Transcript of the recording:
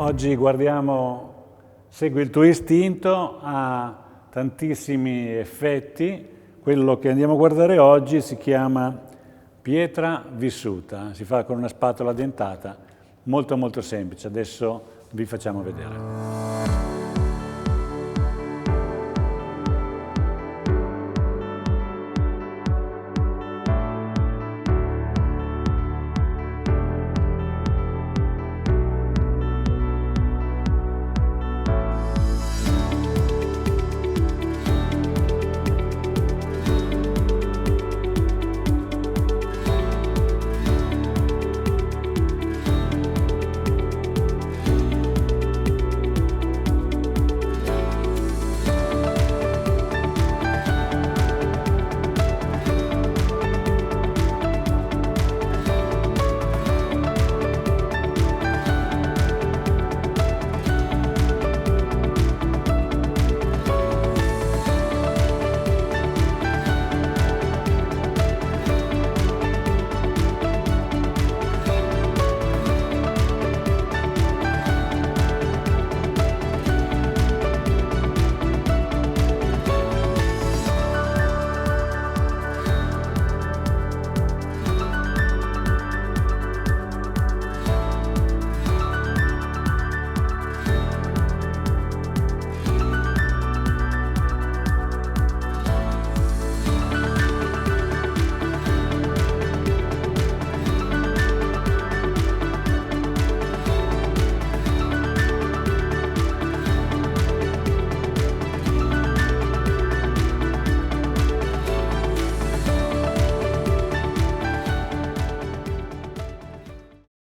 Oggi guardiamo Segui il tuo istinto, ha tantissimi effetti. Quello che andiamo a guardare oggi si chiama pietra vissuta, si fa con una spatola dentata, molto molto semplice. Adesso vi facciamo vedere.